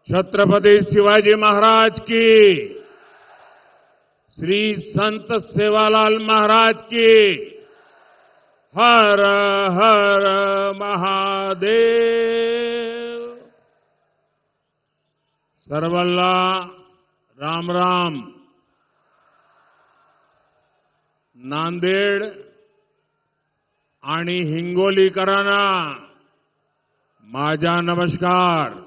छत्रपति शिवाजी महाराज की, श्री संत सेवालाल महाराज की, हर हर महादेव। सर्वल्ला राम राम। नांदेड आणि हिंगोलीकरांना माझा नमस्कार।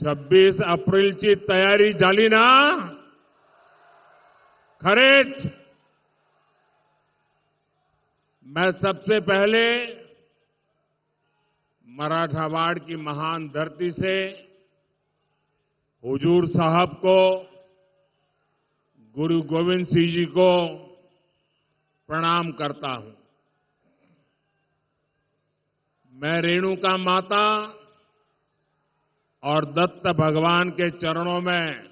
26 एप्रिलची तयारी झाली ना? खरेच मैं सबसे पहले मराठावाड़ की महान धरती से हुजूर साहब को, गुरु गोविंद सिंह जी को प्रणाम करता हूं। मैं रेणुका माता और दत्त भगवान के चरणों में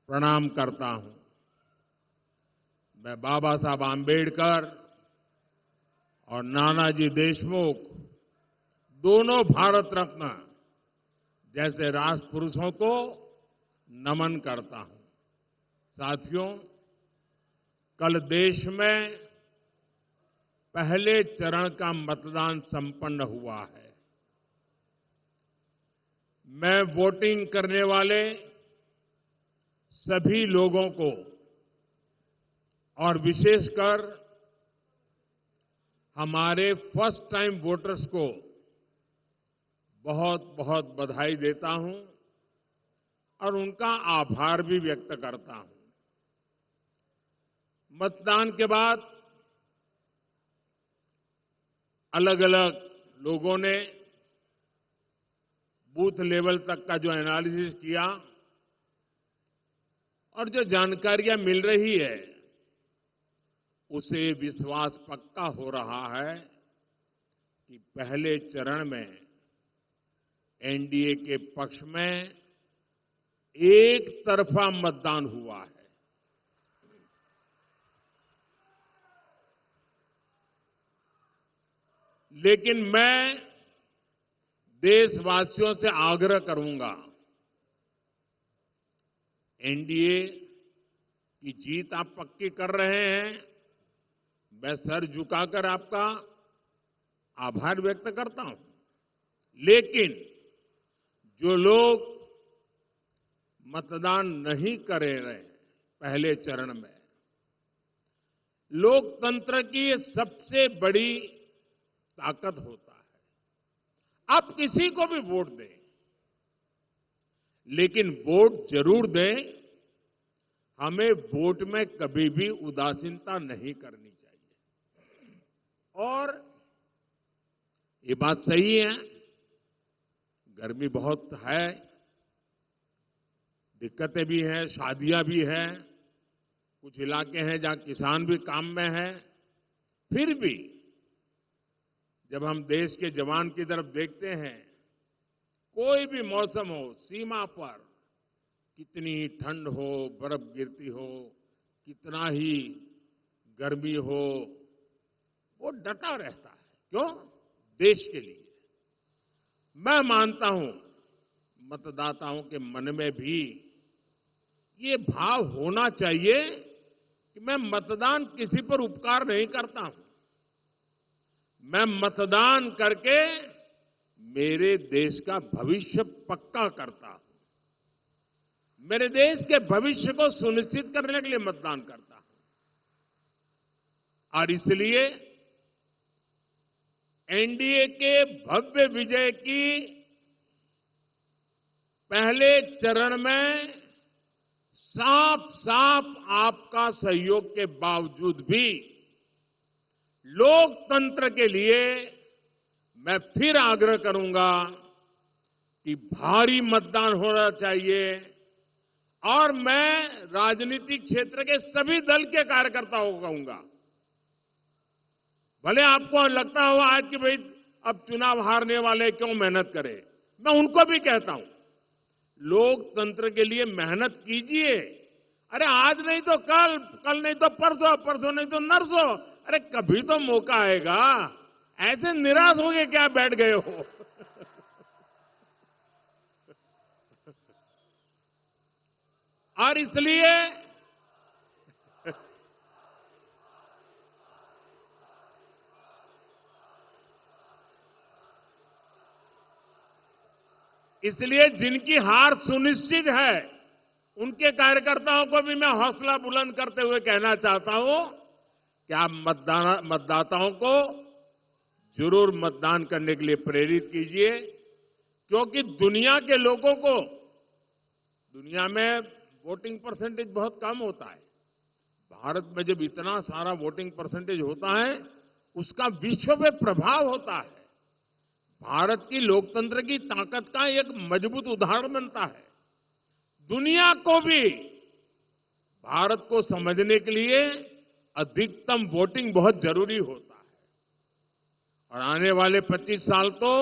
प्रणाम करता हूं। मैं बाबा साहब आंबेडकर और नानाजी देशमुख, दोनों भारत रत्न जैसे राष्ट्रपुरुषों को नमन करता हूं। साथियों, कल देश में पहले चरण का मतदान संपन्न हुआ है। मैं वोटिंग करने वाले सभी लोगों को और विशेषकर हमारे फर्स्ट टाइम वोटर्स को बहुत बहुत बधाई देता हूं और उनका आभार भी व्यक्त करता हूं। मतदान के बाद अलग अलग लोगों ने बूथ लेवल तक का जो एनालिसिस किया और जो जानकारियां मिल रही है, उसे विश्वास पक्का हो रहा है कि पहले चरण में एनडीए के पक्ष में एक तरफा मतदान हुआ है। लेकिन मैं देशवासियों से आग्रह करूंगा, एनडीए की जीत आप पक्की कर रहे हैं, मैं सर झुकाकर आपका आभार व्यक्त करता हूं। लेकिन जो लोग मतदान नहीं कर रहे पहले चरण में, लोकतंत्र की ये सबसे बड़ी ताकत होता है। आप किसी को भी वोट दें, लेकिन वोट जरूर दें। हमें वोट में कभी भी उदासीनता नहीं करनी चाहिए। और ये बात सही है, गर्मी बहुत है, दिक्कतें भी हैं, शादियां भी हैं, कुछ इलाके हैं जहां किसान भी काम में हैं। फिर भी जब हम देश के जवान की तरफ देखते हैं, कोई भी मौसम हो, सीमा पर कितनी ही ठंड हो, बर्फ गिरती हो, कितना ही गर्मी हो, वो डटा रहता है। क्यों? देश के लिए। मैं मानता हूं मतदाताओं के मन में भी ये भाव होना चाहिए कि मैं मतदान किसी पर उपकार नहीं करता हूं। मैं मतदान करके मेरे देश का भविष्य पक्का करता हूं। मेरे देश के भविष्य को सुनिश्चित करने के लिए मतदान करता हूं। और इसलिए एनडीए के भव्य विजय की पहले चरण में साफ साफ आपका सहयोग के बावजूद भी लोकतंत्र के लिए मैं फिर आग्रह करूंगा कि भारी मतदान होना चाहिए। और मैं राजनीतिक क्षेत्र के सभी दल के कार्यकर्ताओं को कहूंगा, भले आपको लगता हो आज कि भाई अब चुनाव हारने वाले क्यों मेहनत करें, मैं उनको भी कहता हूं, लोकतंत्र के लिए मेहनत कीजिए। अरे आज नहीं तो कल, कल नहीं तो परसों, परसों नहीं तो नरसों, अरे कभी तो मौका आएगा। ऐसे निराश हो गए क्या बैठ गए हो? और इसलिए जिनकी हार सुनिश्चित है, उनके कार्यकर्ताओं को भी मैं हौसला बुलंद करते हुए कहना चाहता हूं कि आप मतदाताओं को जरूर मतदान करने के लिए प्रेरित कीजिए, क्योंकि दुनिया के लोगों को, दुनिया में वोटिंग परसेंटेज बहुत कम होता है। भारत में जब इतना सारा वोटिंग परसेंटेज होता है, उसका विश्व में प्रभाव होता है। भारत की लोकतंत्र की ताकत का एक मजबूत उदाहरण बनता है। दुनिया को भी भारत को समझने के लिए अधिकतम वोटिंग बहुत जरूरी होता है। और आने वाले 25 साल तो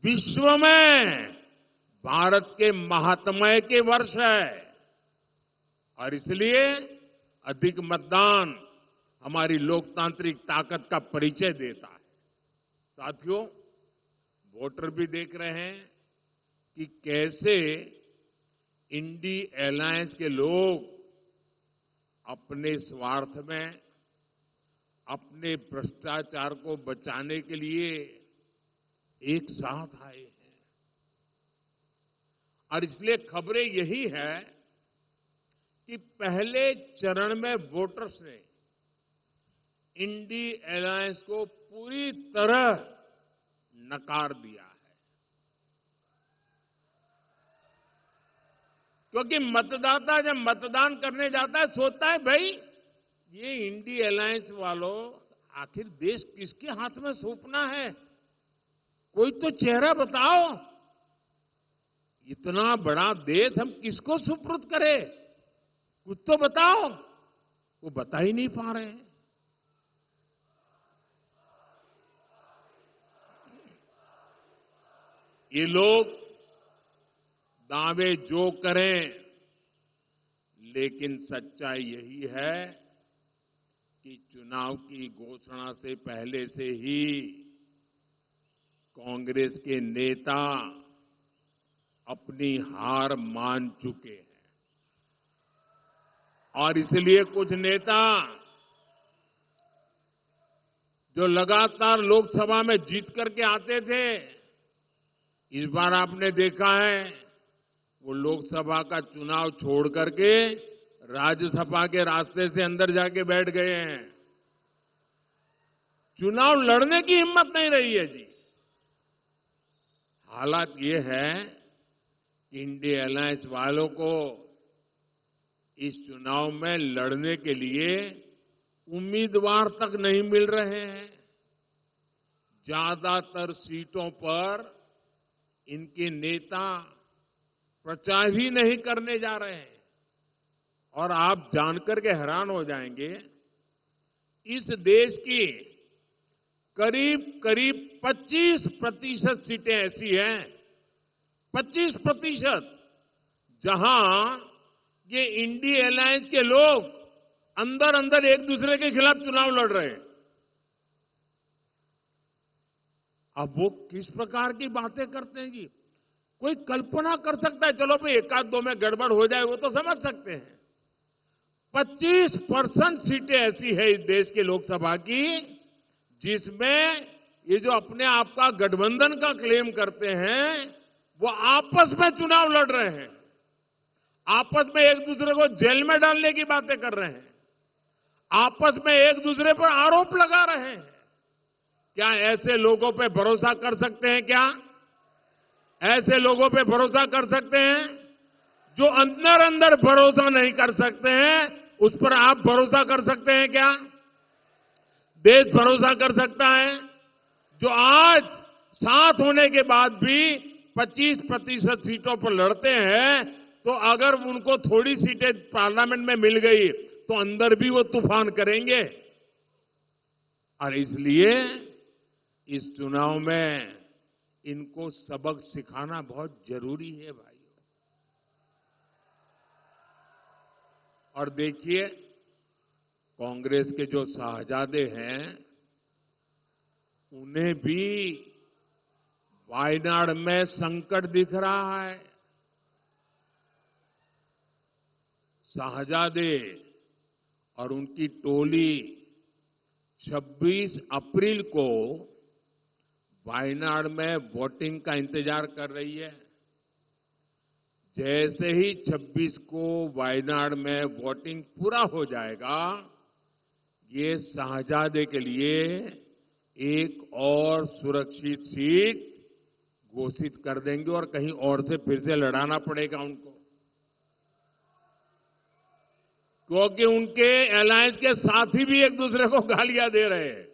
विश्व में भारत के महात्म्य के वर्ष है, और इसलिए अधिक मतदान हमारी लोकतांत्रिक ताकत का परिचय देता है। साथियों, वोटर भी देख रहे हैं कि कैसे इंडी अलायंस के लोग अपने स्वार्थ में, अपने भ्रष्टाचार को बचाने के लिए एक साथ आए हैं। और इसलिए खबरें यही है कि पहले चरण में वोटर्स ने इंडी अलायंस को पूरी तरह नकार दिया है, क्योंकि मतदाता जब मतदान करने जाता है सोचता है, भाई ये इंडी अलायंस वालों, आखिर देश किसके हाथ में सौंपना है? कोई तो चेहरा बताओ। इतना बड़ा देश हम किसको सुपुर्द करें? कुछ तो बताओ। वो बता ही नहीं पा रहे हैं। ये लोग दावे जो करें, लेकिन सच्चाई यही है कि चुनाव की घोषणा से पहले से ही कांग्रेस के नेता अपनी हार मान चुके हैं। और इसलिए कुछ नेता जो लगातार लोकसभा में जीत करके आते थे, इस बार आपने देखा है वो लोकसभा का चुनाव छोड़ करके राज्यसभा के रास्ते से अंदर जाके बैठ गए हैं। चुनाव लड़ने की हिम्मत नहीं रही है जी। हालात ये है कि इंडी अलायंस वालों को इस चुनाव में लड़ने के लिए उम्मीदवार तक नहीं मिल रहे हैं। ज्यादातर सीटों पर इनके नेता प्रचार ही नहीं करने जा रहे हैं। और आप जानकर के हैरान हो जाएंगे, इस देश की करीब करीब 25% सीटें ऐसी हैं, 25%, जहां ये इंडी अलायंस के लोग अंदर अंदर एक दूसरे के खिलाफ चुनाव लड़ रहे हैं। अब वो किस प्रकार की बातें करते हैं जी? कोई कल्पना कर सकता है? चलो भाई एक आध दो में गड़बड़ हो जाए वो तो समझ सकते हैं। 25% सीटें ऐसी है इस देश के लोकसभा की जिसमें ये जो अपने आप का गठबंधन का क्लेम करते हैं, वो आपस में चुनाव लड़ रहे हैं, आपस में एक दूसरे को जेल में डालने की बातें कर रहे हैं, आपस में एक दूसरे पर आरोप लगा रहे हैं। क्या ऐसे लोगों पे भरोसा कर सकते हैं? क्या ऐसे लोगों पे भरोसा कर सकते हैं? जो अंदर अंदर भरोसा नहीं कर सकते हैं, उस पर आप भरोसा कर सकते हैं क्या? देश भरोसा कर सकता है? जो आज साथ होने के बाद भी 25% सीटों पर लड़ते हैं, तो अगर उनको थोड़ी सीटें पार्लियामेंट में मिल गई तो अंदर भी वो तूफान करेंगे। और इसलिए इस चुनाव में इनको सबक सिखाना बहुत जरूरी है भाइयों। और देखिए, कांग्रेस के जो शाहजादे हैं, उन्हें भी वायनाड में संकट दिख रहा है। शाहजादे और उनकी टोली 26 अप्रैल को वायनाड में वोटिंग का इंतजार कर रही है। जैसे ही 26 को वायनाड में वोटिंग पूरा हो जाएगा, ये शाहजादे के लिए एक और सुरक्षित सीट घोषित कर देंगे और कहीं और से फिर से लड़ाना पड़ेगा उनको, क्योंकि उनके अलायंस के साथी भी एक दूसरे को गालियां दे रहे हैं।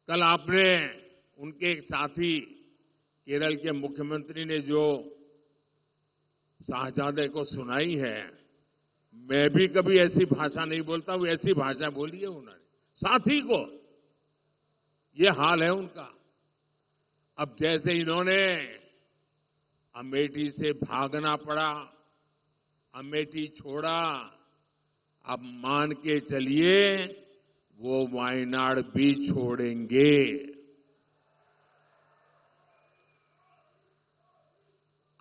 कल आपने उनके एक साथी केरल के मुख्यमंत्री ने जो शाहजादे को सुनाई है, मैं भी कभी ऐसी भाषा नहीं बोलता हूं, ऐसी भाषा बोली है उन्होंने साथी को। ये हाल है उनका। अब जैसे इन्होंने अमेठी से भागना पड़ा, अमेठी छोड़ा, अब मान के चलिए वो वायनाड भी छोड़ेंगे।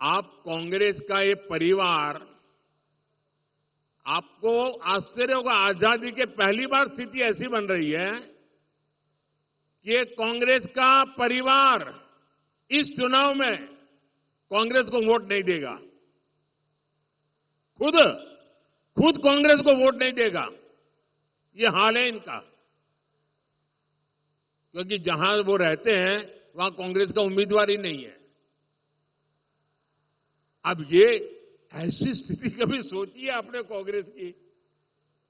आप कांग्रेस का ये परिवार, आपको आश्चर्य होगा, आजादी के पहली बार स्थिति ऐसी बन रही है कि कांग्रेस का परिवार इस चुनाव में कांग्रेस को वोट नहीं देगा। खुद कांग्रेस को वोट नहीं देगा। ये हाल है इनका, क्योंकि जहां वो रहते हैं वहां कांग्रेस का उम्मीदवार ही नहीं है। अब ये ऐसी स्थिति कभी सोची है आपने कांग्रेस की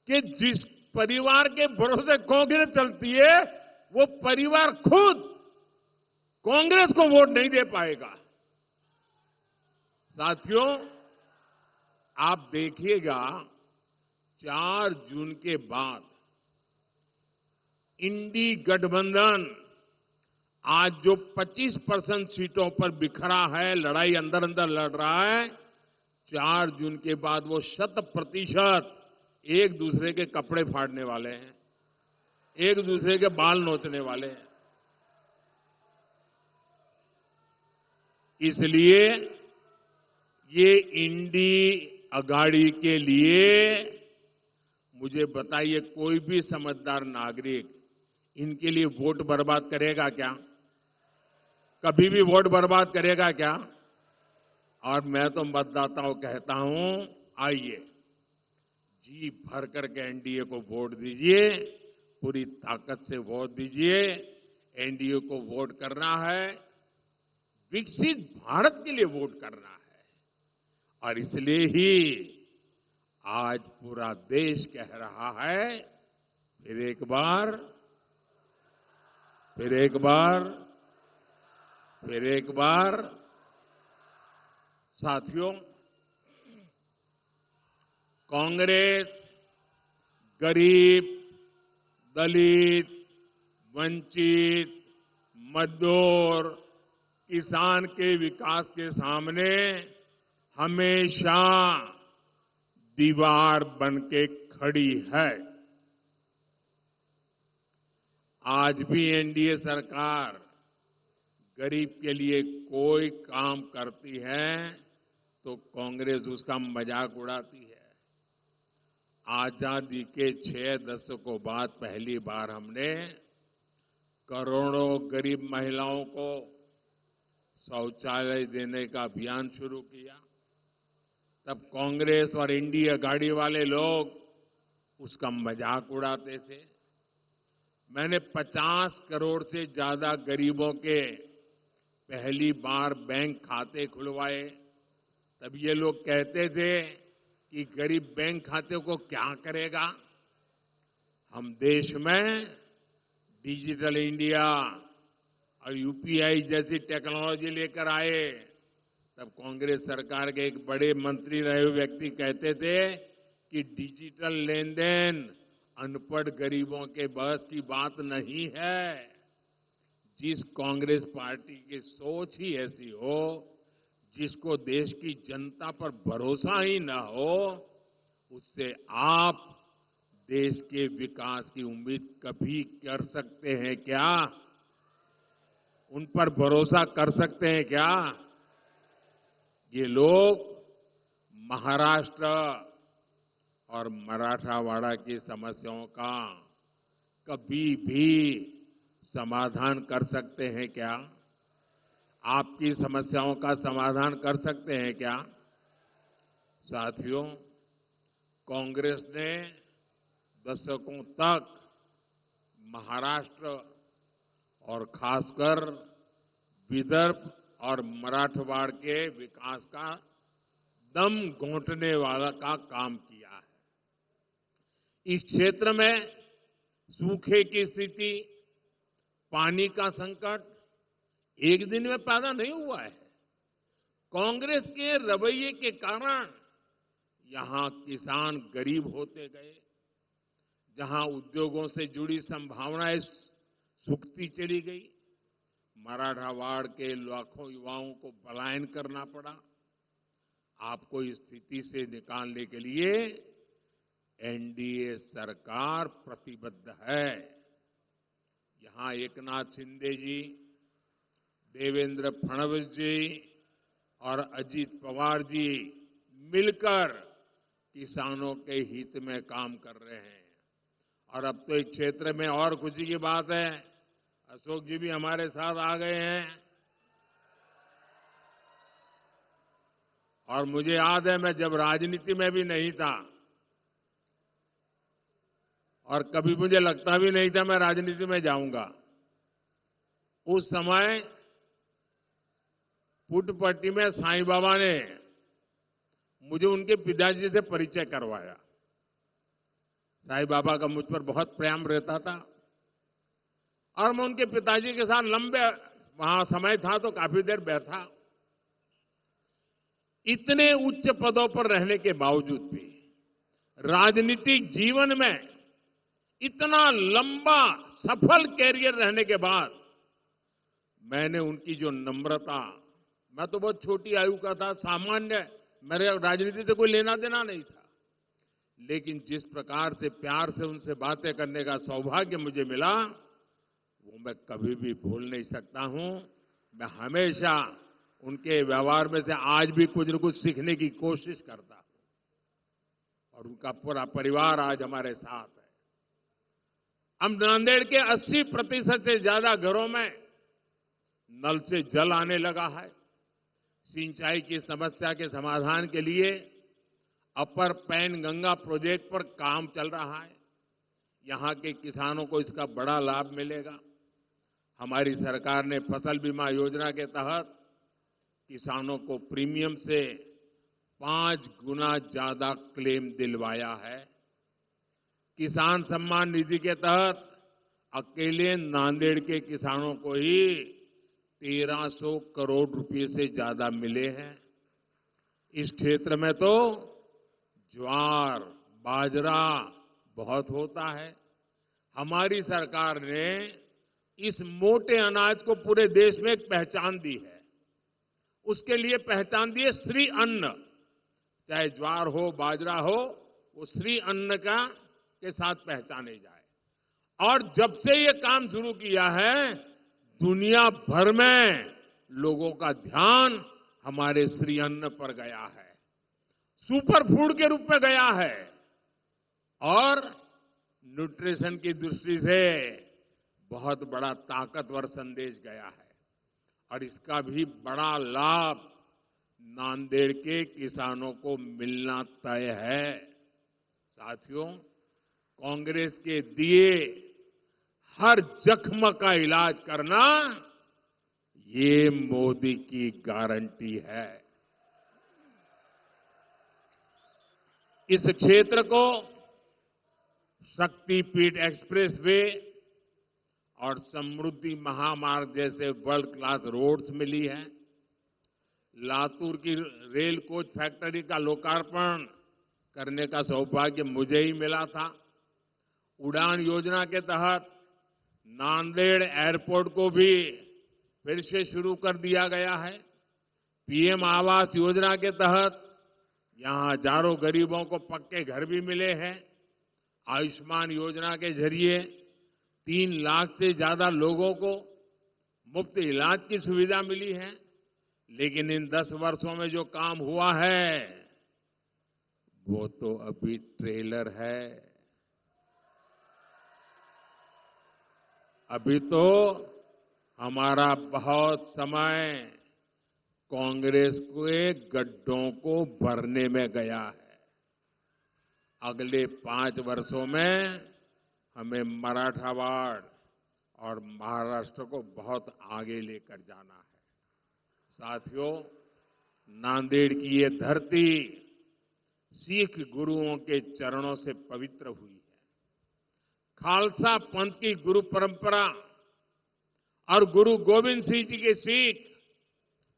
कि जिस परिवार के भरोसे कांग्रेस चलती है, वो परिवार खुद कांग्रेस को वोट नहीं दे पाएगा। साथियों, आप देखिएगा 4 जून के बाद इंडी गठबंधन आज जो 25% सीटों पर बिखरा है, लड़ाई अंदर अंदर लड़ रहा है, 4 जून के बाद वो 100% एक दूसरे के कपड़े फाड़ने वाले हैं, एक दूसरे के बाल नोचने वाले हैं। इसलिए ये इंडी अगाड़ी के लिए मुझे बताइए, कोई भी समझदार नागरिक इनके लिए वोट बर्बाद करेगा क्या? कभी भी वोट बर्बाद करेगा क्या? और मैं तो मतदाताओं कहता हूं, आइए जी भर करके एनडीए को वोट दीजिए, पूरी ताकत से वोट दीजिए। एनडीए को वोट करना है, विकसित भारत के लिए वोट करना है। और इसलिए ही आज पूरा देश कह रहा है, फिर एक बार साथियों, कांग्रेस गरीब, दलित, वंचित, मजदूर, किसान के विकास के सामने हमेशा दीवार बन के खड़ी है। आज भी एनडीए सरकार गरीब के लिए कोई काम करती है तो कांग्रेस उसका मजाक उड़ाती है। आजादी के 6 दशकों बाद पहली बार हमने करोड़ों गरीब महिलाओं को शौचालय देने का अभियान शुरू किया। तब कांग्रेस और इंडिया गाड़ी वाले लोग उसका मजाक उड़ाते थे। मैंने 50 करोड़ से ज्यादा गरीबों के पहली बार बैंक खाते खुलवाए। तब ये लोग कहते थे कि गरीब बैंक खाते को क्या करेगा। हम देश में डिजिटल इंडिया और यूपीआई जैसी टेक्नोलॉजी लेकर आए। तब कांग्रेस सरकार के एक बड़े मंत्री रहे हुए व्यक्ति कहते थे कि डिजिटल लेन देन अनपढ़ गरीबों के बस की बात नहीं है। जिस कांग्रेस पार्टी की सोच ही ऐसी हो, जिसको देश की जनता पर भरोसा ही न हो, उससे आप देश के विकास की उम्मीद कभी कर सकते हैं क्या? उन पर भरोसा कर सकते हैं क्या? ये लोग महाराष्ट्र और मराठवाड़ा की समस्याओं का कभी भी समाधान कर सकते हैं क्या? आपकी समस्याओं का समाधान कर सकते हैं क्या? साथियों, कांग्रेस ने दशकों तक महाराष्ट्र और खासकर विदर्भ और मराठवाड़ के विकास का दम घोंटने वाला का काम किया है। इस क्षेत्र में सूखे की स्थिति, पानी का संकट एक दिन में पैदा नहीं हुआ है। कांग्रेस के रवैये के कारण यहां किसान गरीब होते गए, जहां उद्योगों से जुड़ी संभावनाएं सूखती चली गई, मराठवाड़ के लाखों युवाओं को पलायन करना पड़ा। आपको इस स्थिति से निकालने के लिए एनडीए सरकार प्रतिबद्ध है। यहां एकनाथ शिंदे जी, देवेंद्र फडणवीस जी और अजीत पवार जी मिलकर किसानों के हित में काम कर रहे हैं। और अब तो इस क्षेत्र में और खुशी की बात है, अशोक जी भी हमारे साथ आ गए हैं। और मुझे याद है, मैं जब राजनीति में भी नहीं था और कभी मुझे लगता भी नहीं था मैं राजनीति में जाऊंगा, उस समय पुट्टपट्टी में साईं बाबा ने मुझे उनके पिताजी से परिचय करवाया। साईं बाबा का मुझ पर बहुत प्रेम रहता था और मैं उनके पिताजी के साथ लंबे वहां समय था तो काफी देर बैठा। इतने उच्च पदों पर रहने के बावजूद भी राजनीतिक जीवन में इतना लंबा सफल कैरियर रहने के बाद मैंने उनकी जो नम्रता, मैं तो बहुत छोटी आयु का था, सामान्य, मेरे राजनीति से कोई लेना देना नहीं था, लेकिन जिस प्रकार से प्यार से उनसे बातें करने का सौभाग्य मुझे मिला, वो मैं कभी भी भूल नहीं सकता हूं। मैं हमेशा उनके व्यवहार में से आज भी कुछ न कुछ सीखने की कोशिश करता हूं और उनका पूरा परिवार आज हमारे साथ है। हम नांदेड़ के 80% से ज्यादा घरों में नल से जल आने लगा है। सिंचाई की समस्या के समाधान के लिए अपर पैन गंगा प्रोजेक्ट पर काम चल रहा है। यहां के किसानों को इसका बड़ा लाभ मिलेगा। हमारी सरकार ने फसल बीमा योजना के तहत किसानों को प्रीमियम से 5 गुना ज्यादा क्लेम दिलवाया है। किसान सम्मान निधि के तहत अकेले नांदेड़ के किसानों को ही 1300 करोड़ रुपए से ज्यादा मिले हैं। इस क्षेत्र में तो ज्वार, बाजरा बहुत होता है। हमारी सरकार ने इस मोटे अनाज को पूरे देश में एक पहचान दी है। उसके लिए पहचान दी है श्री अन्न। चाहे ज्वार हो, बाजरा हो, वो श्री अन्न का के साथ पहचाने जाए। और जब से ये काम शुरू किया है, दुनिया भर में लोगों का ध्यान हमारे श्री अन्न पर गया है, सुपर फूड के रूप में गया है और न्यूट्रिशन की दृष्टि से बहुत बड़ा ताकतवर संदेश गया है। और इसका भी बड़ा लाभ नांदेड़ के किसानों को मिलना तय है। साथियों, कांग्रेस के दिए हर जख्म का इलाज करना, ये मोदी की गारंटी है। इस क्षेत्र को शक्तिपीठ एक्सप्रेसवे और समृद्धि महामार्ग जैसे वर्ल्ड क्लास रोड्स मिली है। लातूर की रेल कोच फैक्ट्री का लोकार्पण करने का सौभाग्य मुझे ही मिला था। उड़ान योजना के तहत नांदेड़ एयरपोर्ट को भी फिर से शुरू कर दिया गया है। पीएम आवास योजना के तहत यहां हजारों गरीबों को पक्के घर भी मिले हैं। आयुष्मान योजना के जरिए 3 लाख से ज्यादा लोगों को मुफ्त इलाज की सुविधा मिली है। लेकिन इन 10 वर्षों में जो काम हुआ है वो तो अभी ट्रेलर है। अभी तो हमारा बहुत समय कांग्रेस के गड्ढों को भरने में गया है। अगले 5 वर्षों में हमें मराठवाड़ और महाराष्ट्र को बहुत आगे लेकर जाना है। साथियों, नांदेड़ की ये धरती सिख गुरुओं के चरणों से पवित्र हुई है। खालसा पंथ की गुरु परंपरा और गुरु गोविंद सिंह जी की सीख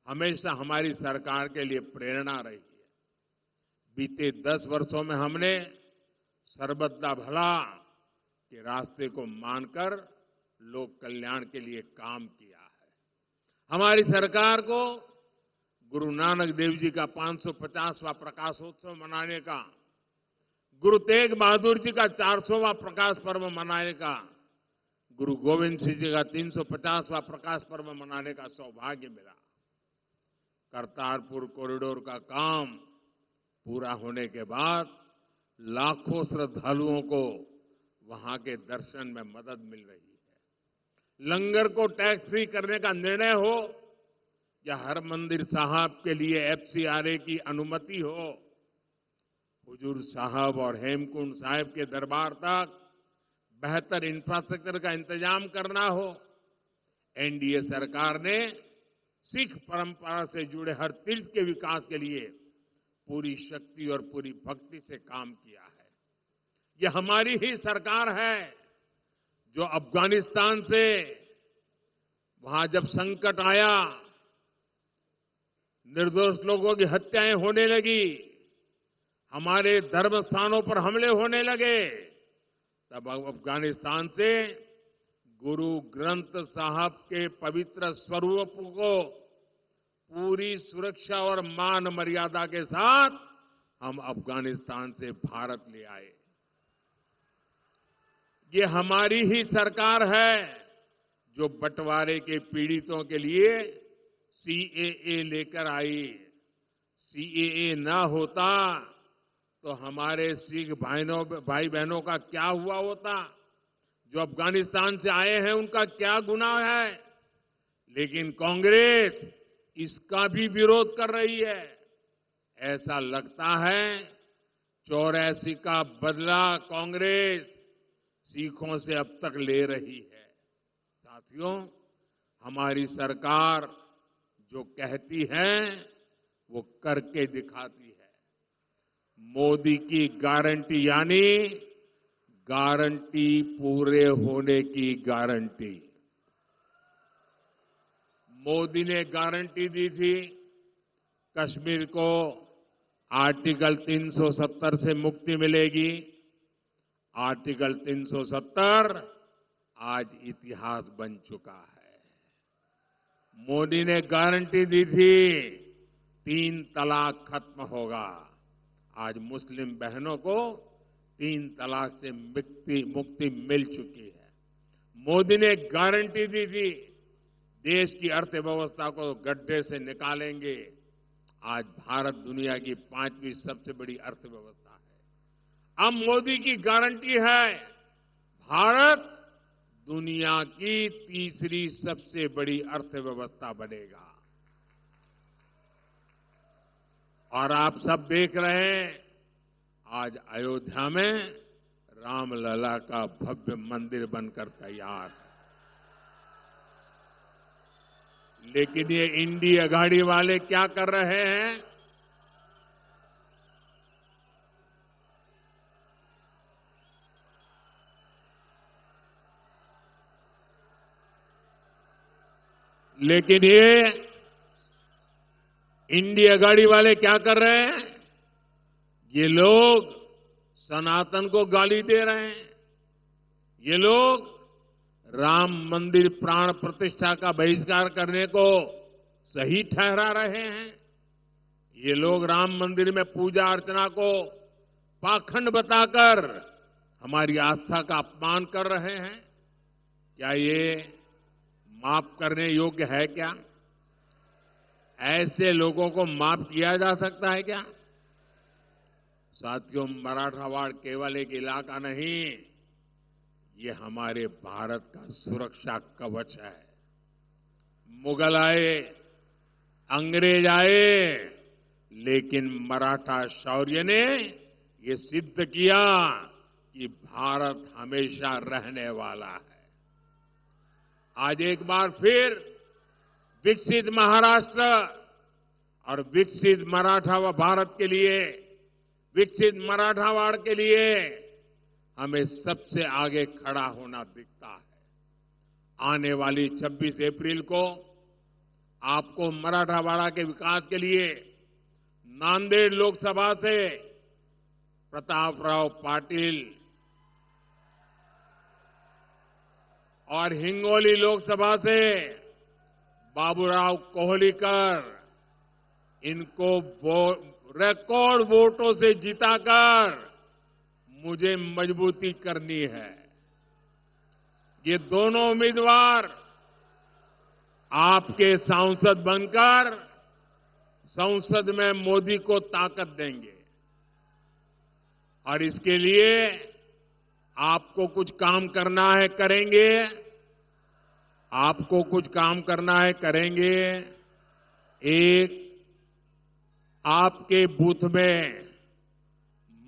हमेशा हमारी सरकार के लिए प्रेरणा रही है। बीते 10 वर्षों में हमने सर्वदा भला के रास्ते को मानकर लोक कल्याण के लिए काम किया है। हमारी सरकार को गुरु नानक देव जी का 550वां प्रकाशोत्सव मनाने का, गुरु तेग बहादुर जी का 400वां प्रकाश पर्व मनाने का, गुरु गोविंद सिंह जी का 350वां प्रकाश पर्व मनाने का सौभाग्य मिला। करतारपुर कॉरिडोर का काम पूरा होने के बाद लाखों श्रद्धालुओं को वहां के दर्शन में मदद मिल रही है। लंगर को टैक्स फ्री करने का निर्णय हो या हरमंदिर साहब के लिए एफसीआरए की अनुमति हो, हुजूर साहब और हेमकुंड साहिब के दरबार तक बेहतर इंफ्रास्ट्रक्चर का इंतजाम करना हो, एनडीए सरकार ने सिख परंपरा से जुड़े हर तीर्थ के विकास के लिए पूरी शक्ति और पूरी भक्ति से काम किया है। यह हमारी ही सरकार है जो अफगानिस्तान से वहां जब संकट आया, निर्दोष लोगों की हत्याएं होने लगी, हमारे धर्म स्थानों पर हमले होने लगे, तब अफगानिस्तान से गुरु ग्रंथ साहब के पवित्र स्वरूप को पूरी सुरक्षा और मान मर्यादा के साथ हम अफगानिस्तान से भारत ले आए। ये हमारी ही सरकार है जो बंटवारे के पीड़ितों के लिए सीएए लेकर आई। सीएए ना होता तो हमारे सिख भाई बहनों का क्या हुआ होता? जो अफगानिस्तान से आए हैं उनका क्या गुनाह है? लेकिन कांग्रेस इसका भी विरोध कर रही है। ऐसा लगता है 84 का बदला कांग्रेस सिखों से अब तक ले रही है। साथियों, हमारी सरकार जो कहती है वो करके दिखाती है। मोदी की गारंटी यानी गारंटी पूरे होने की गारंटी। मोदी ने गारंटी दी थी कश्मीर को आर्टिकल 370 से मुक्ति मिलेगी। आर्टिकल 370 आज इतिहास बन चुका है। मोदी ने गारंटी दी थी 3 तलाक खत्म होगा। आज मुस्लिम बहनों को 3 तलाक से मुक्ति मिल चुकी है। मोदी ने गारंटी दी थी देश की अर्थव्यवस्था को गड्ढे से निकालेंगे। आज भारत दुनिया की 5वीं सबसे बड़ी अर्थव्यवस्था है। अब मोदी की गारंटी है भारत दुनिया की 3री सबसे बड़ी अर्थव्यवस्था बनेगा। और आप सब देख रहे हैं आज अयोध्या में रामलला का भव्य मंदिर बनकर तैयार है। लेकिन ये इंडी अघाड़ी वाले क्या कर रहे हैं? लेकिन ये इंडी अघाड़ी वाले क्या कर रहे हैं? ये लोग सनातन को गाली दे रहे हैं। ये लोग राम मंदिर प्राण प्रतिष्ठा का बहिष्कार करने को सही ठहरा रहे हैं। ये लोग राम मंदिर में पूजा अर्चना को पाखंड बताकर हमारी आस्था का अपमान कर रहे हैं। क्या ये माफ करने योग्य है क्या? ऐसे लोगों को माफ किया जा सकता है क्या? साथियों, मराठवाड़ केवल एक इलाका नहीं, ये हमारे भारत का सुरक्षा कवच है। मुगल आए, अंग्रेज आए, लेकिन मराठा शौर्य ने ये सिद्ध किया कि भारत हमेशा रहने वाला है। आज एक बार फिर विकसित महाराष्ट्र और विकसित मराठा भारत के लिए, विकसित मराठावाड़ के लिए हमें सबसे आगे खड़ा होना दिखता है। आने वाली 26 अप्रैल को आपको मराठावाड़ा के विकास के लिए नांदेड़ लोकसभा से प्रतापराव पाटिल और हिंगोली लोकसभा से बाबूराव कोहलीकर, इनको रिकॉर्ड वोटों से जिताकर मुझे मजबूती करनी है। ये दोनों उम्मीदवार आपके सांसद बनकर संसद में मोदी को ताकत देंगे और इसके लिए आपको कुछ काम करना है, करेंगे। आपको कुछ काम करना है, करेंगे। एक, आपके बूथ में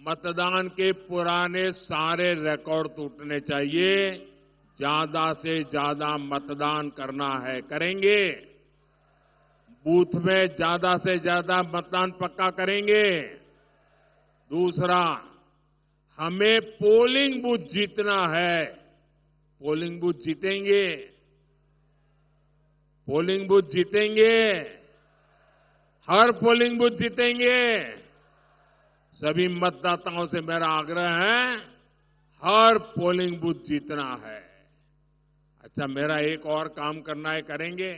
मतदान के पुराने सारे रिकॉर्ड टूटने चाहिए। ज्यादा से ज्यादा मतदान करना है, करेंगे। बूथ में ज्यादा से ज्यादा मतदान पक्का करेंगे। दूसरा, हमें पोलिंग बूथ जीतना है। पोलिंग बूथ जीतेंगे, पोलिंग बूथ जीतेंगे, हर पोलिंग बूथ जीतेंगे। सभी मतदाताओं से मेरा आग्रह है, हर पोलिंग बूथ जीतना है। अच्छा, मेरा एक और काम करना है, करेंगे?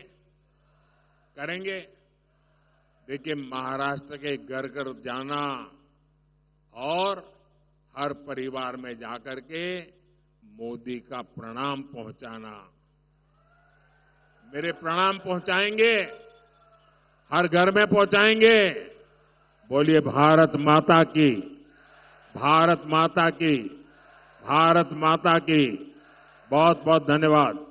करेंगे। देखिए, महाराष्ट्र के घर घर जाना और हर परिवार में जाकर के मोदी का प्रणाम पहुंचाना। मेरे प्रणाम पहुंचाएंगे, हर घर में पहुंचाएंगे। बोलिए भारत माता की, भारत माता की, भारत माता की। बहुत बहुत धन्यवाद।